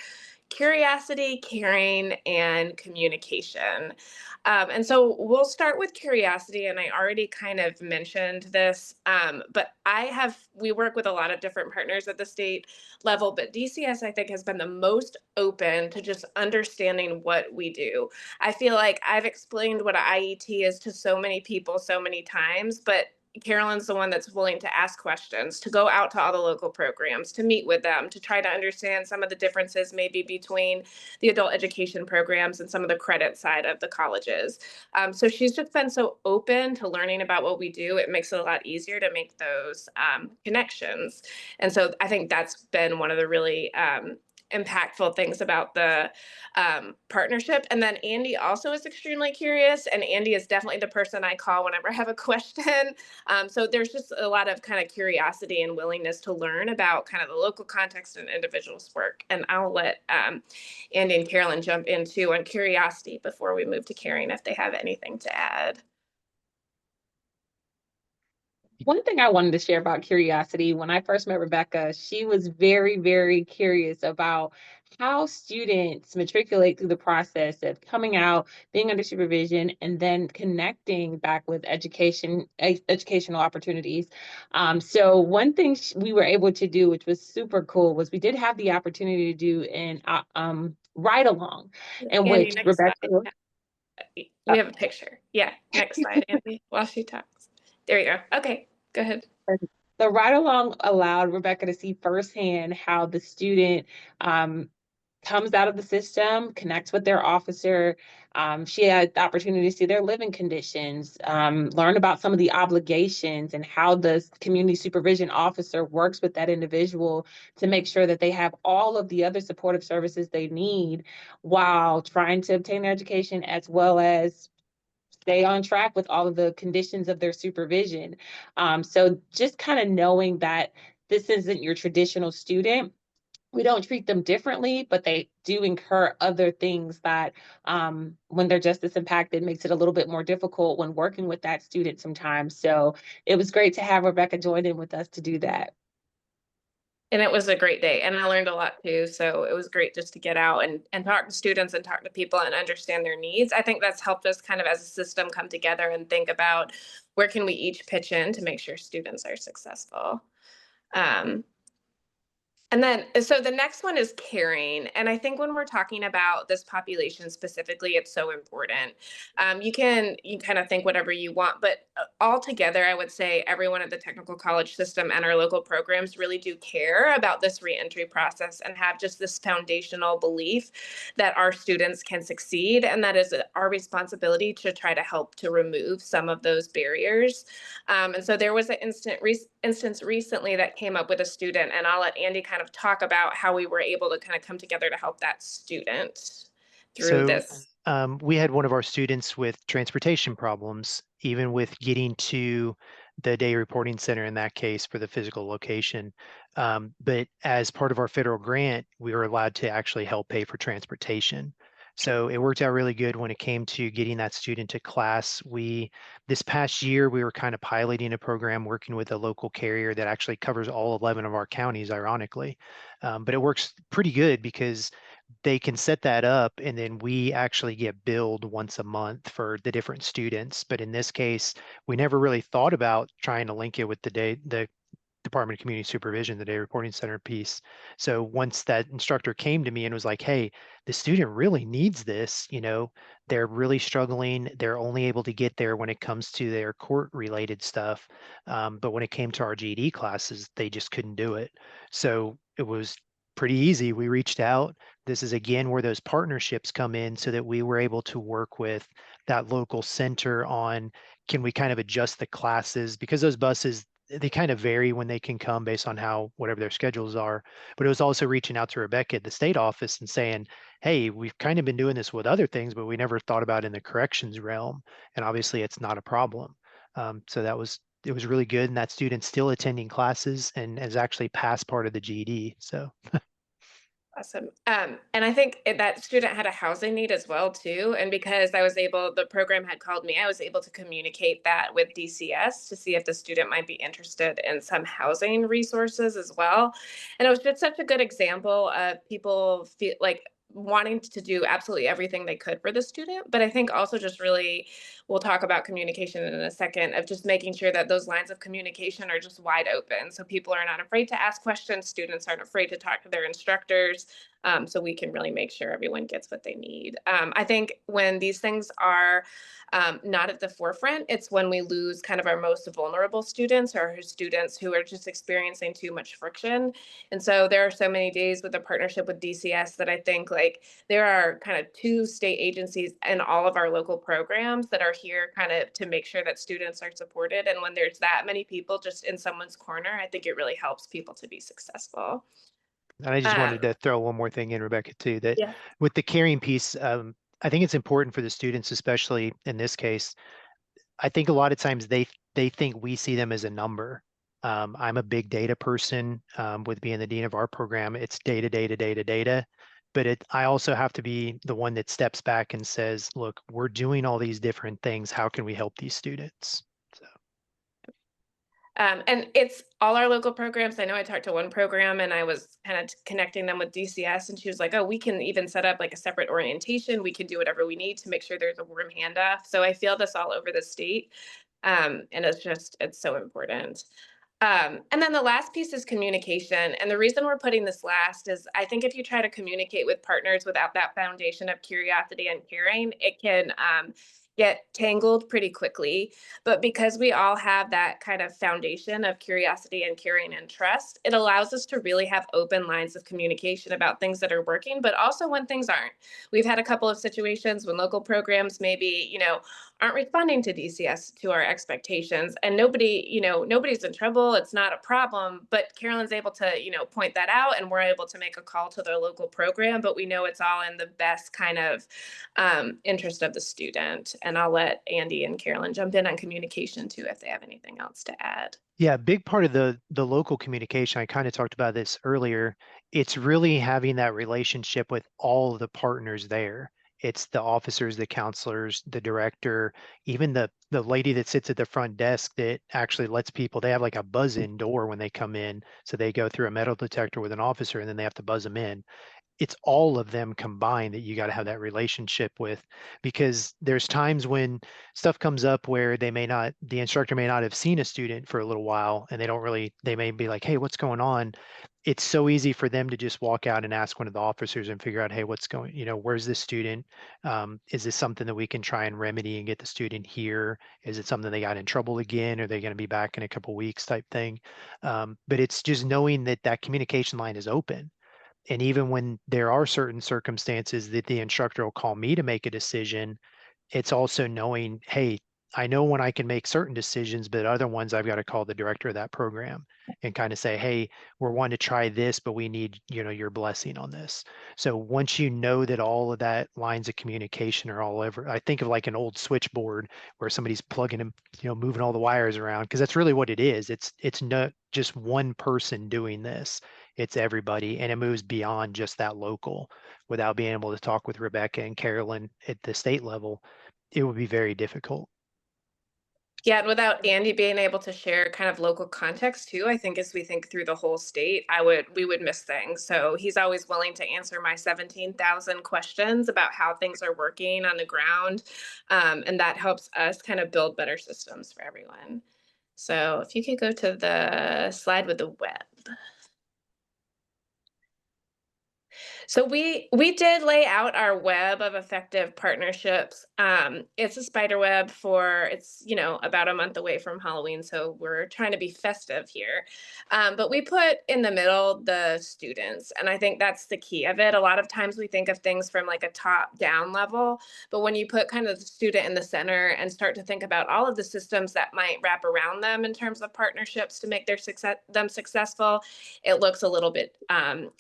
curiosity, caring, and communication. And so we'll start with curiosity, and I already kind of mentioned this, but we work with a lot of different partners at the state level, but DCS, I think, has been the most open to just understanding what we do. I feel like I've explained what an IET is to so many people so many times, but Carolyn's the one that's willing to ask questions, to go out to all the local programs, to meet with them, to try to understand some of the differences maybe between the adult education programs and some of the credit side of the colleges. So she's just been so open to learning about what we do. It makes it a lot easier to make those connections. And so I think that's been one of the really impactful things about the partnership. And then Andy also is extremely curious, and Andy is definitely the person I call whenever I have a question. So there's just a lot of kind of curiosity and willingness to learn about kind of the local context and individuals' work. And I'll let Andy and Carolyn jump into on curiosity before we move to caring if they have anything to add.
One thing I wanted to share about curiosity, when I first met Rebecca, she was very, very curious about how students matriculate through the process of coming out, being under supervision, and then connecting back with educational opportunities. So one thing we were able to do, which was super cool, was we did have the opportunity to do an ride along, in which Rebecca.
We have a picture. Yeah, next slide, Andy, while she talks. There you go. Okay, go ahead.
The ride along allowed Rebecca to see firsthand how the student comes out of the system, connects with their officer. She had the opportunity to see their living conditions, learn about some of the obligations and how the community supervision officer works with that individual to make sure that they have all of the other supportive services they need while trying to obtain their education, as well as stay on track with all of the conditions of their supervision. So just kind of knowing that this isn't your traditional student, we don't treat them differently, but they do incur other things that when they're justice impacted makes it a little bit more difficult when working with that student sometimes. So it was great to have Rebecca join in with us to do that.
And it was a great day, and I learned a lot too. So it was great just to get out and talk to students and talk to people and understand their needs. I think that's helped us kind of as a system come together and think about where can we each pitch in to make sure students are successful. And then, so the next one is caring. And I think when we're talking about this population specifically, it's so important. You kind of think whatever you want, but altogether, I would say everyone at the technical college system and our local programs really do care about this reentry process and have just this foundational belief that our students can succeed. And that is our responsibility to try to help to remove some of those barriers. And so there was an instance recently that came up with a student, and I'll let Andy kind of talk about how we were able to kind of come together to help that student through this.
We had one of our students with transportation problems, even with getting to the day reporting center in that case for the physical location. But as part of our federal grant, we were allowed to actually help pay for transportation. So it worked out really good when it came to getting that student to class. This past year, we were kind of piloting a program working with a local carrier that actually covers all 11 of our counties, ironically. But it works pretty good because they can set that up and then we actually get billed once a month for the different students. But in this case, we never really thought about trying to link it with the Department of Community Supervision, the day reporting center piece. So once that instructor came to me and was like, hey, the student really needs this, they're really struggling. They're only able to get there when it comes to their court related stuff. But when it came to our GED classes, they just couldn't do it. So it was pretty easy. We reached out. This is again where those partnerships come in so that we were able to work with that local center on, can we kind of adjust the classes, because those buses, they kind of vary when they can come based on whatever their schedules are. But it was also reaching out to Rebecca at the state office and saying, hey, we've kind of been doing this with other things, but we never thought about in the corrections realm. And obviously it's not a problem. So it was really good. And that student's still attending classes and has actually passed part of the GED. So.
Awesome. And I think that student had a housing need as well too. And because the program had called me, I was able to communicate that with DCS to see if the student might be interested in some housing resources as well. And it was just such a good example of people feel like wanting to do absolutely everything they could for the student. But I think also just really, we'll talk about communication in a second, of just making sure that those lines of communication are just wide open. So people are not afraid to ask questions. Students aren't afraid to talk to their instructors. So we can really make sure everyone gets what they need. I think when these things are not at the forefront, it's when we lose kind of our most vulnerable students, or students who are just experiencing too much friction. And so there are so many days with a partnership with DCS that I think like there are kind of 2 state agencies in all of our local programs that are here kind of to make sure that students are supported. And when there's that many people just in someone's corner, I think it really helps people to be successful.
And I just wanted to throw one more thing in, Rebecca, too, that
Yeah.
with the caring piece, I think it's important for the students, especially in this case. I think a lot of times they think we see them as a number. I'm a big data person with being the dean of our program. It's data, data, data, data. But I also have to be the one that steps back and says, look, we're doing all these different things. How can we help these students? So.
And it's all our local programs. I know I talked to one program and I was kind of connecting them with DCS, and she was like, oh, we can even set up like a separate orientation. We can do whatever we need to make sure there's a warm handoff. So I feel this all over the state. And it's so important. And then the last piece is communication. And the reason we're putting this last is I think if you try to communicate with partners without that foundation of curiosity and caring, it can get tangled pretty quickly. But because we all have that kind of foundation of curiosity and caring and trust, it allows us to really have open lines of communication about things that are working, but also when things aren't. We've had a couple of situations when local programs maybe, aren't responding to DCS to our expectations, and nobody's in trouble. It's not a problem, but Carolyn's able to, point that out, and we're able to make a call to their local program, but we know it's all in the best kind of interest of the student. And I'll let Andy and Carolyn jump in on communication too, if they have anything else to add.
Yeah, a big part of the local communication, I kind of talked about this earlier. It's really having that relationship with all of the partners there. It's the officers, the counselors, the director, even the lady that sits at the front desk that actually lets people, they have like a buzz-in door when they come in. So they go through a metal detector with an officer and then they have to buzz them in. It's all of them combined that you got to have that relationship with, because there's times when stuff comes up where the instructor may not have seen a student for a little while and they may be like, hey, what's going on? It's so easy for them to just walk out and ask one of the officers and figure out, hey, where's this student? Is this something that we can try and remedy and get the student here? Is it something they got in trouble again? Are they going to be back in a couple weeks type thing? But it's just knowing that that communication line is open. And even when there are certain circumstances that the instructor will call me to make a decision, it's also knowing, hey, I know when I can make certain decisions, but other ones I've got to call the director of that program and kind of say, hey, we're wanting to try this, but we need, your blessing on this. So once you know that all of that lines of communication are all over, I think of like an old switchboard where somebody's plugging and, moving all the wires around, because that's really what it is. It's not just one person doing this. It's everybody, and it moves beyond just that local. Without being able to talk with Rebecca and Carolyn at the state level, it would be very difficult.
Yeah, and without Andy being able to share kind of local context too, I think as we think through the whole state, we would miss things. So he's always willing to answer my 17,000 questions about how things are working on the ground. And that helps us kind of build better systems for everyone. So if you could go to the slide with the web. So we did lay out our web of effective partnerships. It's a spider web it's about a month away from Halloween, so we're trying to be festive here. But we put in the middle the students, and I think that's the key of it. A lot of times we think of things from like a top down level, but when you put kind of the student in the center and start to think about all of the systems that might wrap around them in terms of partnerships to make them successful, it looks a little bit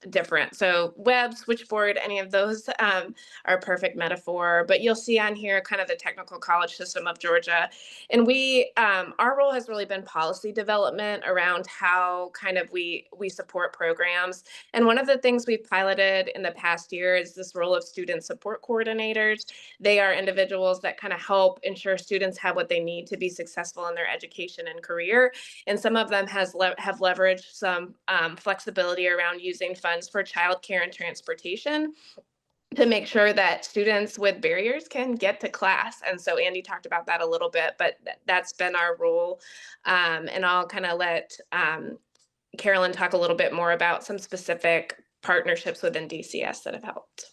different. So web, switchboard, any of those are a perfect metaphor. But you'll see on here kind of the technical college system of Georgia. And our role has really been policy development around how kind of we support programs. And one of the things we've piloted in the past year is this role of student support coordinators. They are individuals that kind of help ensure students have what they need to be successful in their education and career. And some of them have leveraged some flexibility around using funds for childcare and transportation to make sure that students with barriers can get to class. And so Andy talked about that a little bit, but that's been our role. And I'll kind of let Carolyn talk a little bit more about some specific partnerships within DCS that have helped.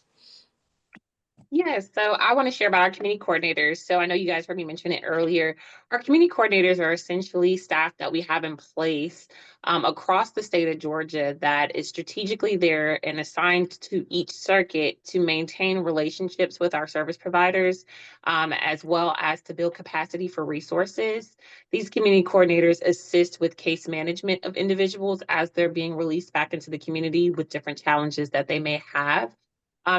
Yes, so I want to share about our community coordinators. So I know you guys heard me mention it earlier. Our community coordinators are essentially staff that we have in place across the state of Georgia that is strategically there and assigned to each circuit to maintain relationships with our service providers, as well as to build capacity for resources. These community coordinators assist with case management of individuals as they're being released back into the community with different challenges that they may have.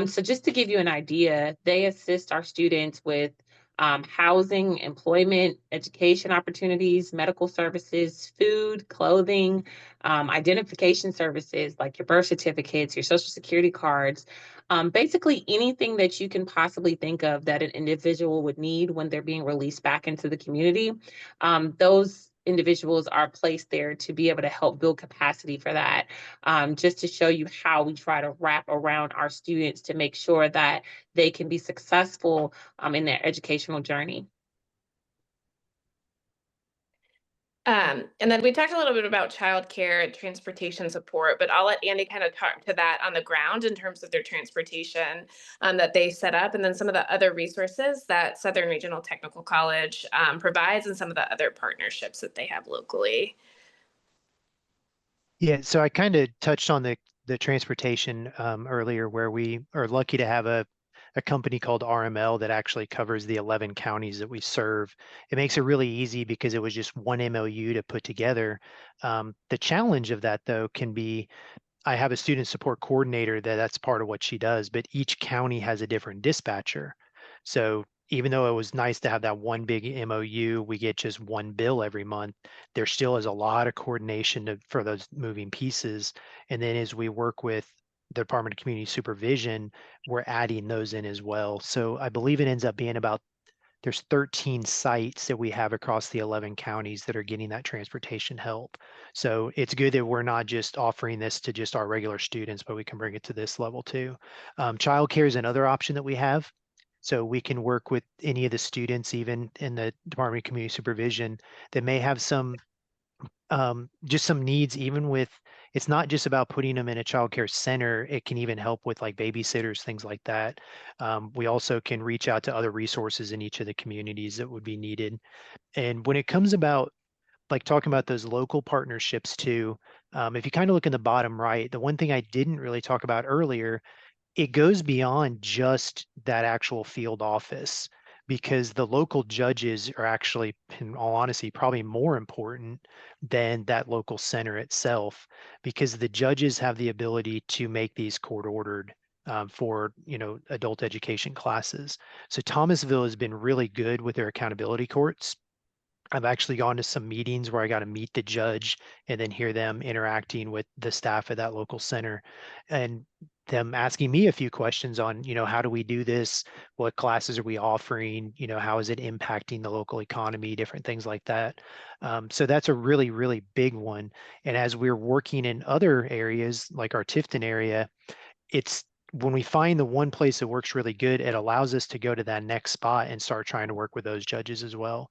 So just to give you an idea, they assist our students with housing, employment, education opportunities, medical services, food, clothing, identification services like your birth certificates, your social security cards, basically anything that you can possibly think of that an individual would need when they're being released back into the community. Those individuals are placed there to be able to help build capacity for that, just to show you how we try to wrap around our students to make sure that they can be successful in their educational journey.
And then we talked a little bit about childcare and transportation support, but I'll let Andy kind of talk to that on the ground in terms of their transportation that they set up, and then some of the other resources that Southern Regional Technical College provides, and some of the other partnerships that they have locally.
Yeah, so I kind of touched on the transportation earlier, where we are lucky to have a company called RML that actually covers the 11 counties that we serve. It makes it really easy because it was just one MOU to put together. The challenge of that, though, can be, I have a student support coordinator that's part of what she does, but each county has a different dispatcher. So even though it was nice to have that one big MOU, we get just one bill every month. There still is a lot of coordination for those moving pieces. And then as we work with the Department of Community Supervision, we're adding those in as well. So I believe it ends up being about, there's 13 sites that we have across the 11 counties that are getting that transportation help. So it's good that we're not just offering this to just our regular students, but we can bring it to this level too. Childcare is another option that we have. So we can work with any of the students, even in the Department of Community Supervision, that may have some just some needs, even with, it's not just about putting them in a childcare center. It can even help with like babysitters, things like that. We also can reach out to other resources in each of the communities that would be needed. And when it comes about like talking about those local partnerships too, if you kind of look in the bottom right, the one thing I didn't really talk about earlier, it goes beyond just that actual field office, because the local judges are actually, in all honesty, probably more important than that local center itself, because the judges have the ability to make these court ordered for, you know, adult education classes. So Thomasville has been really good with their accountability courts. I've actually gone to some meetings where I got to meet the judge and then hear them interacting with the staff at that local center, and them asking me a few questions on, you know, how do we do this? What classes are we offering? You know, how is it impacting the local economy? Different things like that. So that's a really, really big one. And as we're working in other areas like our Tifton area, it's when we find the one place that works really good, it allows us to go to that next spot and start trying to work with those judges as well.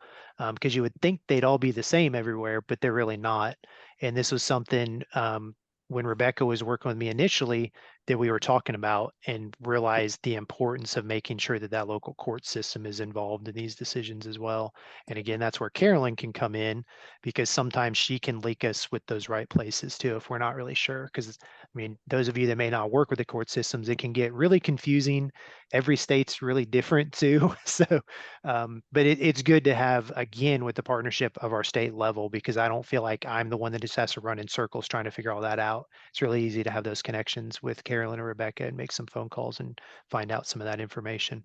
Because you would think they'd all be the same everywhere, but they're really not. And this was something when Rebecca was working with me initially that we were talking about, and realized the importance of making sure that that local court system is involved in these decisions as well. And again, that's where Carolyn can come in, because sometimes she can link us with those right places too if we're not really sure. Because I mean, those of you that may not work with the court systems, it can get really confusing. Every state's really different too. So, but it's good to have, again, with the partnership of our state level, because I don't feel like I'm the one that just has to run in circles trying to figure all that out. It's really easy to have those connections with Carolyn or Rebecca and make some phone calls and find out some of that information.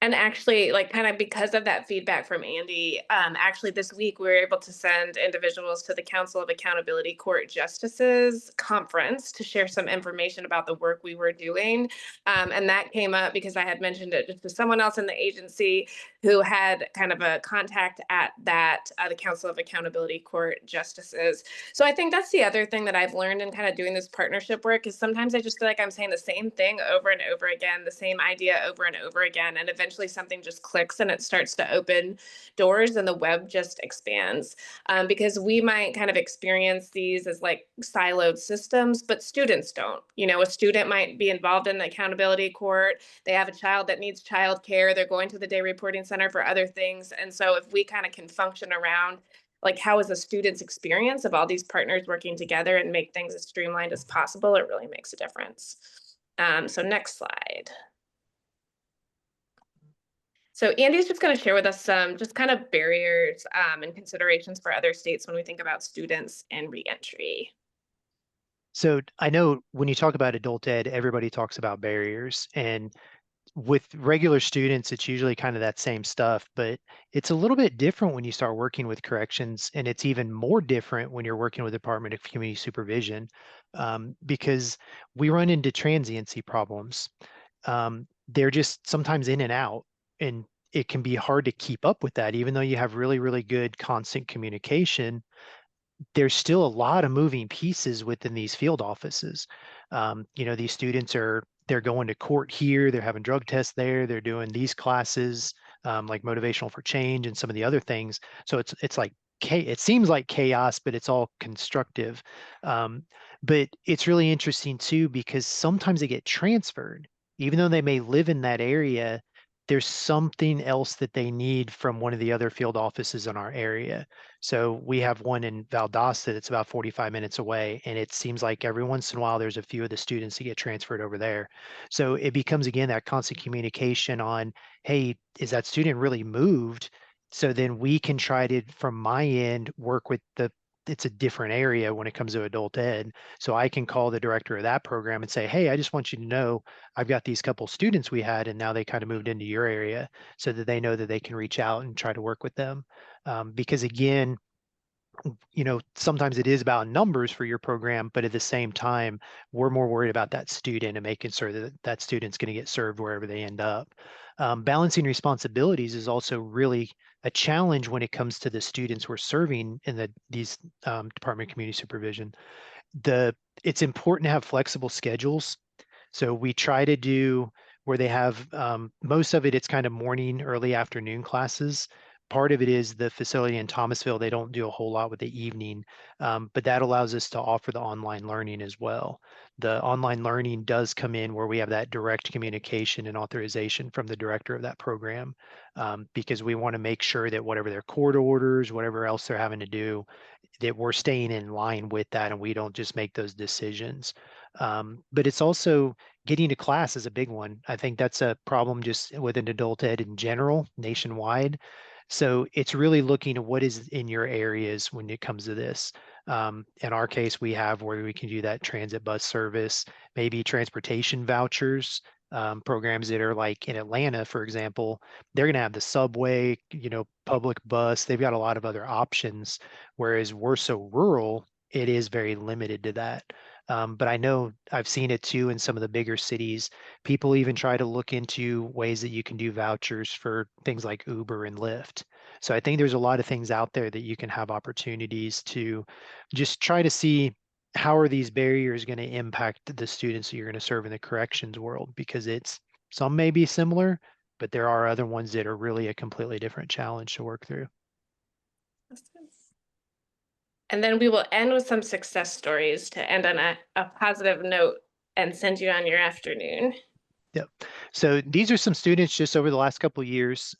And actually, like, kind of because of that feedback from Andy, actually this week we were able to send individuals to the Council of Accountability Court Justices conference to share some information about the work we were doing. And that came up because I had mentioned it just to someone else in the agency who had kind of a contact at that, the Council of Accountability Court Justices. So I think that's the other thing that I've learned in kind of doing this partnership work, is sometimes I just feel like I'm saying the same thing over and over again, the same idea over and over again, and eventually something just clicks and it starts to open doors and the web just expands. Because we might kind of experience these as like siloed systems, but students don't. You know, a student might be involved in the accountability court. They have a child that needs childcare. They're going to the day reporting center for other things. And so if we kind of can function around like how is a student's experience of all these partners working together and make things as streamlined as possible, it really makes a difference. So next slide. So Andy's just going to share with us some just kind of barriers and considerations for other states when we think about students and reentry.
So I know when you talk about adult ed, everybody talks about barriers, and with regular students, it's usually kind of that same stuff, but it's a little bit different when you start working with corrections, and it's even more different when you're working with the Department of Community Supervision, because we run into transiency problems. They're just sometimes in and out, and it can be hard to keep up with that. Even though you have really, really good constant communication, there's still a lot of moving pieces within these field offices. You know, these students they're going to court here, they're having drug tests there, they're doing these classes, like motivational for change and some of the other things. So it's like it seems like chaos, but it's all constructive. But it's really interesting too, because sometimes they get transferred, even though they may live in that area. There's something else that they need from one of the other field offices in our area. So we have one in Valdosta that's about 45 minutes away, and it seems like every once in a while there's a few of the students that get transferred over there. So it becomes, again, that constant communication on, hey, is that student really moved? So then we can try to, from my end, work with it's a different area when it comes to adult ed. So I can call the director of that program and say, hey, I just want you to know I've got these couple students we had, and now they kind of moved into your area, so that they know that they can reach out and try to work with them. Because again, sometimes it is about numbers for your program, but at the same time, we're more worried about that student and making sure that that student's going to get served wherever they end up. Balancing responsibilities is also really a challenge when it comes to the students we're serving in these Department of Community Supervision. It's important to have flexible schedules. So we try to do where they have most of it's kind of morning, early afternoon classes. Part of it is the facility in Thomasville, they don't do a whole lot with the evening, but that allows us to offer the online learning as well. The online learning does come in where we have that direct communication and authorization from the director of that program, because we want to make sure that whatever their court orders, whatever else they're having to do, that we're staying in line with that and we don't just make those decisions. But it's also getting to class is a big one. I think that's a problem just within adult ed in general, nationwide. So it's really looking at what is in your areas when it comes to this. In our case, we have where we can do that transit bus service, maybe transportation vouchers, programs that are like in Atlanta, for example, they're going to have the subway, public bus. They've got a lot of other options, whereas we're so rural, it is very limited to that. But I know I've seen it too in some of the bigger cities. People even try to look into ways that you can do vouchers for things like Uber and Lyft. So I think there's a lot of things out there that you can have opportunities to just try to see how are these barriers going to impact the students that you're going to serve in the corrections world, because some may be similar, but there are other ones that are really a completely different challenge to work through.
And then we will end with some success stories to end on a positive note and send you on your afternoon.
Yep. So these are some students just over the last couple of years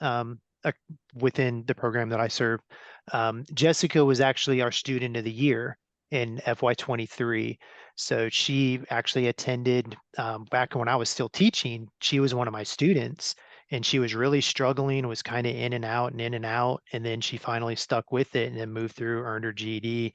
within the program that I serve. Jessica was actually our student of the year in FY23. So she actually attended back when I was still teaching. She was one of my students and she was really struggling, was kind of in and out and in and out. And then she finally stuck with it and then moved through, earned her GED.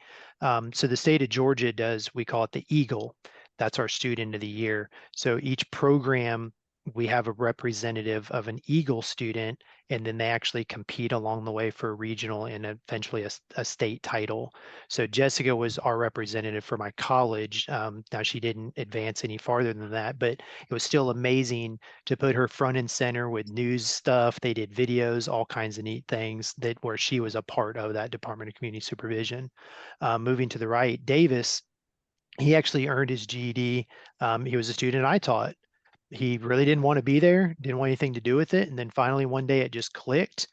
So the state of Georgia does, we call it the Eagle. That's our student of the year. So each program, we have a representative of an Eagle student, and then they actually compete along the way for a regional and eventually a state title. So Jessica was our representative for my college. Now she didn't advance any farther than that, but it was still amazing to put her front and center with news stuff. They did videos, all kinds of neat things where she was a part of that Department of Community Supervision. Moving to the right, Davis, he actually earned his GED. He was a student I taught. He really didn't want to be there, didn't want anything to do with it. And then finally one day it just clicked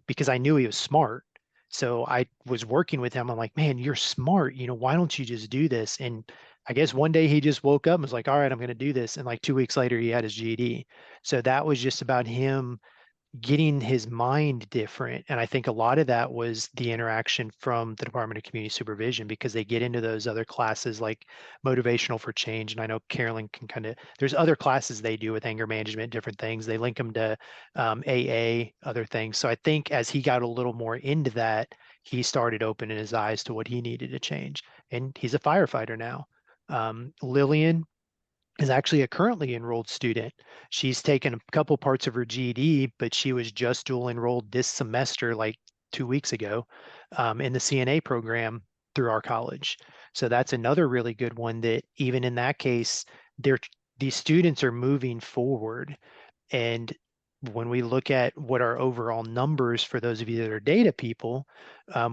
because I knew he was smart. So I was working with him. I'm like, man, you're smart. Why don't you just do this? And I guess one day he just woke up and was like, all right, I'm going to do this. And like 2 weeks later, he had his GED. So that was just about him getting his mind different. And I think a lot of that was the interaction from the Department of Community Supervision, because they get into those other classes like motivational for change. And I know Carolyn can there's other classes they do with anger management, different things. They link them to AA, other things. So I think as he got a little more into that, he started opening his eyes to what he needed to change. And he's a firefighter now. Lillian is actually a currently enrolled student. She's taken a couple parts of her GED, but she was just dual enrolled this semester, like 2 weeks ago, in the CNA program through our college. So that's another really good one that even in that case, these students are moving forward. And when we look at what our overall numbers for those of you that are data people,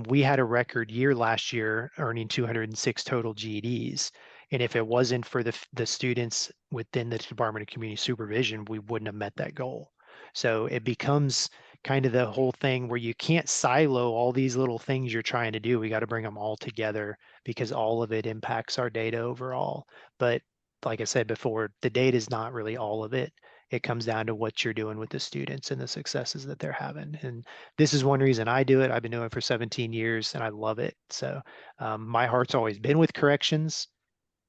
we had a record year last year earning 206 total GEDs. And if it wasn't for the students within the Department of Community Supervision, we wouldn't have met that goal. So it becomes kind of the whole thing where you can't silo all these little things you're trying to do. We got to bring them all together because all of it impacts our data overall. But like I said before, the data is not really all of it. It comes down to what you're doing with the students and the successes that they're having. And this is one reason I do it. I've been doing it for 17 years and I love it. So my heart's always been with corrections.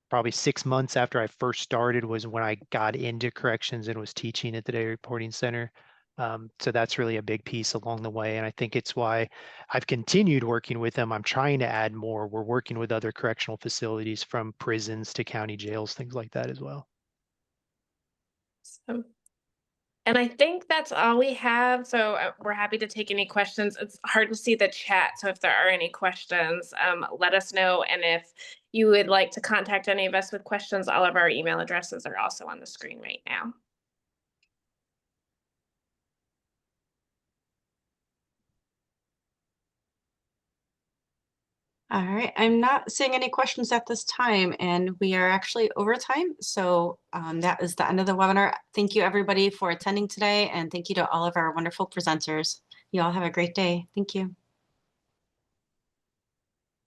Probably 6 months after I first started was when I got into corrections and was teaching at the Day Reporting Center. So that's really a big piece along the way. And I think it's why I've continued working with them. I'm trying to add more. We're working with other correctional facilities from prisons to county jails, things like that as well.
And I think that's all we have. So we're happy to take any questions. It's hard to see the chat. So if there are any questions, let us know. And if you would like to contact any of us with questions, all of our email addresses are also on the screen right now.
All right, I'm not seeing any questions at this time, and we are actually over time. So that is the end of the webinar. Thank you, everybody, for attending today, and thank you to all of our wonderful presenters. You all have a great day. Thank you.